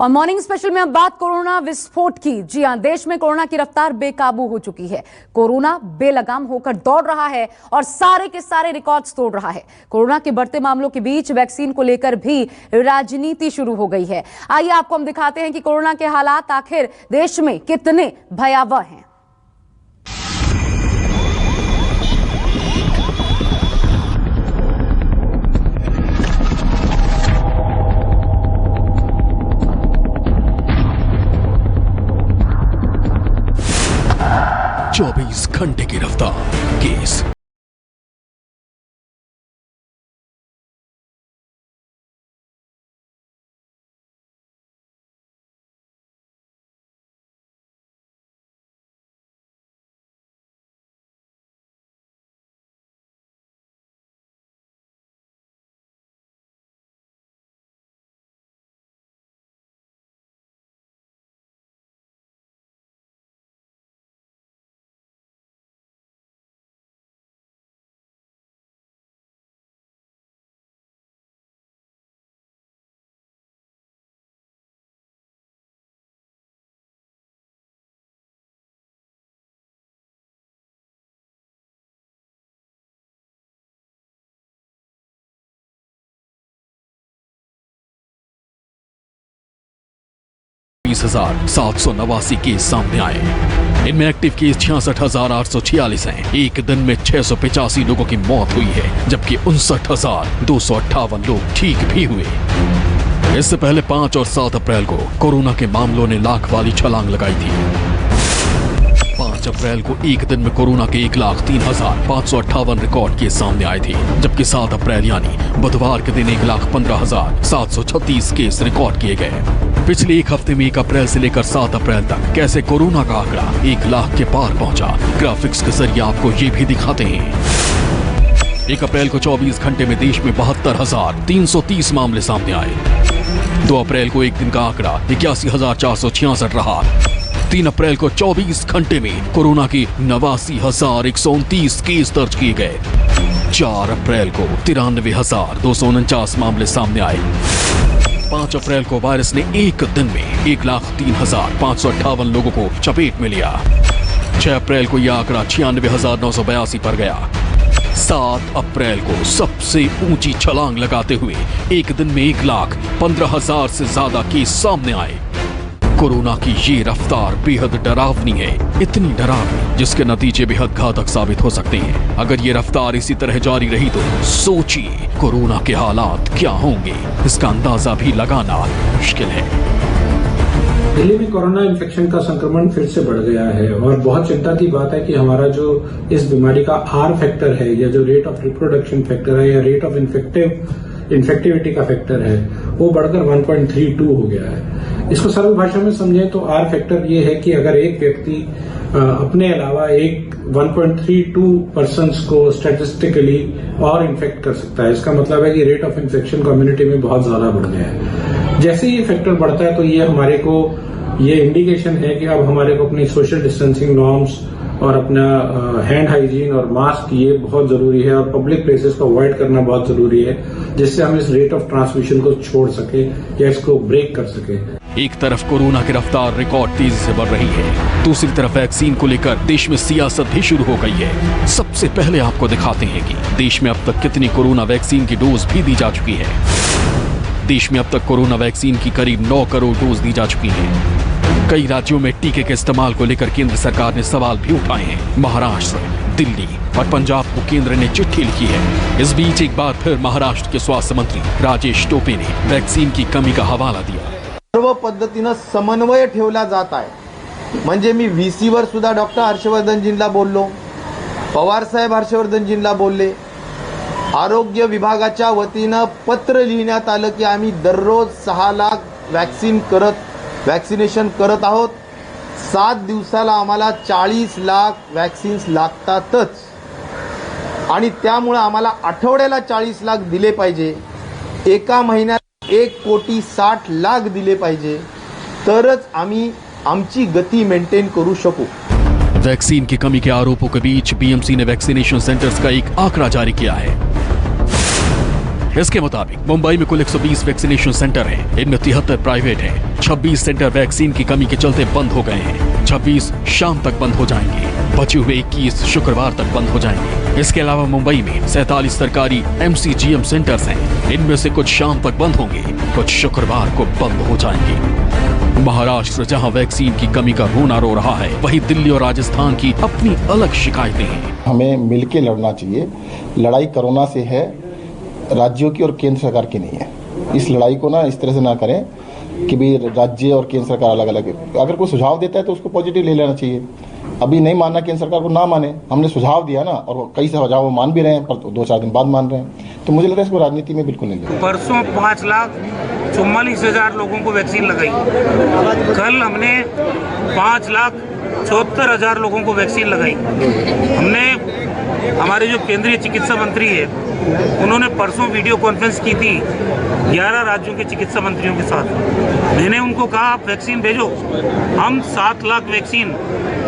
और morning special में अब बात कोरोना विस्फोट की। जी हां, देश में कोरोना की रफ्तार बेकाबू हो चुकी है। कोरोना बेलगाम होकर दौड़ रहा है और सारे के सारे रिकॉर्ड्स तोड़ रहा है। कोरोना के बढ़ते मामलों के बीच वैक्सीन को लेकर भी राजनीति शुरू हो गई है। आइए आपको हम दिखाते हैं कि कोरोना के हालात आखिर देश में कितने भयावह हैं। चौबीस घंटे की रफ्तार केस। $20,789 केस सामने आए। इनमें एक्टिव केस 66,846 हैं। एक दिन में 685 लोगों की मौत हुई है, जबकि 59,258 लोग ठीक भी हुए। इससे पहले 5 और 7 अप्रैल को कोरोना के मामलों ने लाख वाली छलांग लगाई थी। 5 अप्रैल को एक दिन में कोरोना के 1,03,558 रिकॉर्ड केस सामने आए थे, जबकि 7 अप्रैल यानी बुधवार के दिन 1,15,736 केस रिकॉर्ड किए गए। पिछले एक हफ्ते में 1 अप्रैल से लेकर 7 अप्रैल तक कैसे कोरोना का आंकड़ा 1 लाख के पार पहुंचा, ग्राफिक्स के जरिए आपको ये भी दिखाते हैं। 1 अप्रैल को 24 घंटे में देश में 72,330 मामले सामने आए। 2 अप्रैल को एक दिन का आंकड़ा 81,466 रहा। 3 अप्रैल को 24 घंटे में कोरोना की 89,129 केस दर्ज किए गए। 4 अप्रैल को 93,249 मामले सामने आए। 5 अप्रैल को वायरस ने एक दिन में 1,03,558 लोगों को चपेट में लिया। 6 अप्रैल को यह आंकड़ा 96,982 पर गया। 7 अप्रैल को सबसे ऊंची छलांग लगाते हुए एक दिन में 1,15,000 से ज्यादा केस सामने आए। कोरोना की ये रफ्तार बेहद डरावनी है, इतनी डरावनी जिसके नतीजे बेहद घातक साबित हो सकते हैं। अगर ये रफ्तार इसी तरह जारी रही तो सोचिए कोरोना के हालात क्या होंगे, इसका अंदाजा भी लगाना मुश्किल है। दिल्ली में कोरोना इन्फेक्शन का संक्रमण फिर से बढ़ गया है और बहुत चिंता की बात है कि हमारा जो इस बीमारी का आर फैक्टर है, या जो रेट ऑफ रिप्रोडक्शन फैक्टर है, या रेट ऑफ इन्फेक्टिविटी का फैक्टर है, वो बढ़कर 1.32 हो गया है। इसको सरल भाषा में समझें तो आर फैक्टर ये है कि अगर एक व्यक्ति अपने अलावा 1.32 पर्सन्स को स्टैटिस्टिकली और इन्फेक्ट कर सकता है, इसका मतलब है कि रेट ऑफ इन्फेक्शन कम्युनिटी में बहुत ज्यादा बढ़ गया है। जैसे ये फैक्टर बढ़ता है तो ये हमारे को ये इंडिकेशन है कि अब हमारे को अपनी सोशल डिस्टेंसिंग नॉर्म्स और अपना हैंड हाइजीन और मास्क ये बहुत जरूरी है, और पब्लिक प्लेसेस को अवॉइड करना बहुत जरूरी है, जिससे हम इस रेट ऑफ ट्रांसमिशन को छोड़ सके या इसको ब्रेक कर सके। एक तरफ कोरोना की रफ्तार रिकॉर्ड तेजी से बढ़ रही है, दूसरी तरफ वैक्सीन को लेकर देश में सियासत भी शुरू हो गई है। सबसे पहले आपको दिखाते हैं कि देश में अब तक कितनी कोरोना वैक्सीन की डोज भी दी जा चुकी है। देश में अब तक कोरोना वैक्सीन की करीब 9 करोड़ डोज दी जा चुकी है। कई राज्यों में टीके के इस्तेमाल को लेकर केंद्र सरकार ने सवाल भी उठाए हैं। महाराष्ट्र, दिल्ली और पंजाब को केंद्र ने चिट्ठी लिखी है। इस बीच एक बार फिर महाराष्ट्र के स्वास्थ्य मंत्री राजेश टोपे ने वैक्सीन की कमी का हवाला दिया। सर्व पद्धतीनं समन्वय ठेवला जात आहे। म्हणजे मी VC वर सुद्धा डॉक्टर हर्षवर्धनजींना बोललो, पवार साहेब हर्षवर्धनजींना बोलले, आरोग्य विभागाच्या वतीनं पत्र लिहिण्यात आलं की आम्ही दररोज 6 लाख वॅक्सिनेशन करत आहोत। 7 दिवसाला आम्हाला 40 लाख वॅक्सिन्स लागतातच, आणि त्यामुळे आम्हाला आठवड्याला 40 लाख दिले पाहिजे। एका महिन्यात 1,60,00,000 दिले पाहिजे, तरच आम्ही आमची गती मेंटेन करू शकू। वैक्सीन की कमी के आरोपों के बीच BMC ने वैक्सीनेशन सेंटर्स का एक आंकड़ा जारी किया है। इसके मुताबिक मुंबई में कुल 120 वैक्सीनेशन सेंटर हैं। इनमें 73 प्राइवेट हैं। 26 सेंटर वैक्सीन की कमी के चलते बंद हो गए हैं। 26 शाम तक बंद हो जाएंगे। बचे हुए 21 शुक्रवार तक बंद हो जाएंगे। इसके अलावा मुंबई में 47 सरकारी MCGM सेंटर्स हैं। इनमें से कुछ शाम तक बंद होंगे, कुछ शुक्रवार को बंद हो जाएंगे। महाराष्ट्र जहां वैक्सीन की कमी का रोना रो रहा है, वहीं दिल्ली और राजस्थान की अपनी अलग शिकायतें हैं। हमें मिलकर लड़ना चाहिए। लड़ाई कोरोना से है, राज्यों की और केंद्र सरकार की नहीं है। इस लड़ाई को ना इस तरह से ना करें कि भी राज्य और केंद्र सरकार अलग अलग है। अगर कोई सुझाव देता है तो उसको पॉजिटिव ले लेना चाहिए। अभी नहीं मानना केंद्र सरकार को ना माने, हमने सुझाव दिया ना, और कई सुझाव वो मान भी रहे हैं, पर 2-4 दिन बाद मान रहे हैं। तो मुझे लगता है इसको राजनीति में बिल्कुल नहीं लेना। परसों 5,44,000 लोगों को वैक्सीन लगाई। कल हमने 5,74,000 लोगों को वैक्सीन लगाई। हमने हमारे जो केंद्रीय चिकित्सा मंत्री है, उन्होंने परसों वीडियो कॉन्फ्रेंस की थी 11 राज्यों के चिकित्सा मंत्रियों के साथ। मैंने उनको कहा आप वैक्सीन भेजो, हम 7 लाख वैक्सीन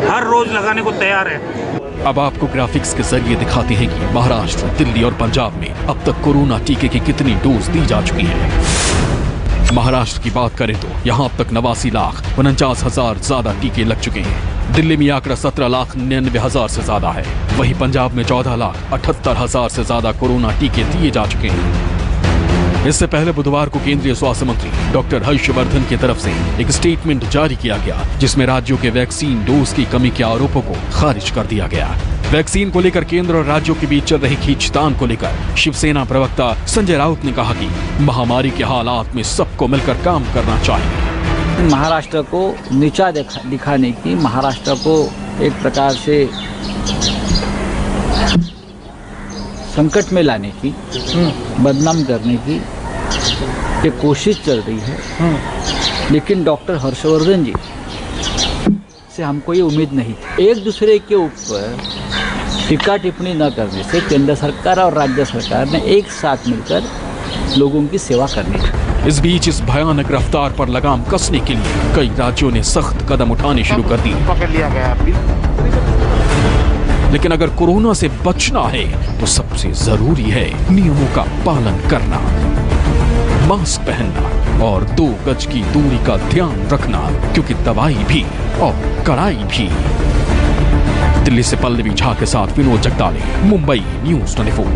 हर रोज लगाने को तैयार है। अब आपको ग्राफिक्स के जरिए दिखाते हैं कि महाराष्ट्र, दिल्ली और पंजाब में अब तक कोरोना टीके की कितनी डोज दी जा चुकी है। महाराष्ट्र की बात करें तो यहाँ अब तक 89,49,000 ज्यादा टीके लग चुके हैं। दिल्ली में आंकड़ा 17,99,000 से ज्यादा है। वहीं पंजाब में 14,78,000 से ज्यादा कोरोना टीके दिए जा चुके हैं। इससे पहले बुधवार को केंद्रीय स्वास्थ्य मंत्री डॉक्टर हर्षवर्धन की तरफ से एक स्टेटमेंट जारी किया गया, जिसमें राज्यों के वैक्सीन डोज की कमी के आरोपों को खारिज कर दिया गया। वैक्सीन को लेकर केंद्र और राज्यों के बीच चल रही खींचतान को लेकर शिवसेना प्रवक्ता संजय राउत ने कहा कि महामारी के हालात में सबको मिलकर काम करना चाहिए। महाराष्ट्र को नीचा दिखाने की, महाराष्ट्र को एक प्रकार से संकट में लाने की, बदनाम करने की ये कोशिश चल रही है। लेकिन डॉक्टर हर्षवर्धन जी से हमको ये उम्मीद नहीं थी। एक दूसरे के ऊपर टीका टिप्पणी न करने से केंद्र सरकार और राज्य सरकार ने एक साथ मिलकर लोगों की सेवा करनी है। इस बीच इस भयानक रफ्तार पर लगाम कसने के लिए कई राज्यों ने सख्त कदम उठाने शुरू कर दिए। पकड़ लिया गया। लेकिन अगर कोरोना से बचना है तो सबसे जरूरी है नियमों का पालन करना, मास्क पहनना और 2 गज की दूरी का ध्यान रखना, क्योंकि दवाई भी और कड़ाई भी। दिल्ली से पल्लवी झा के साथ विनोद जगदाले, मुंबई न्यूज़ 24।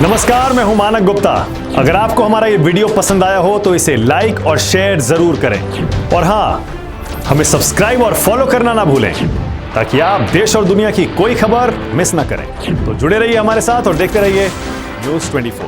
नमस्कार, मैं हूं मानक गुप्ता। अगर आपको हमारा ये वीडियो पसंद आया हो तो इसे लाइक और शेयर जरूर करें, और हां, हमें सब्सक्राइब और फॉलो करना ना भूलें, ताकि आप देश और दुनिया की कोई खबर मिस ना करें। तो जुड़े रहिए हमारे साथ और देखते रहिए न्यूज़ 24।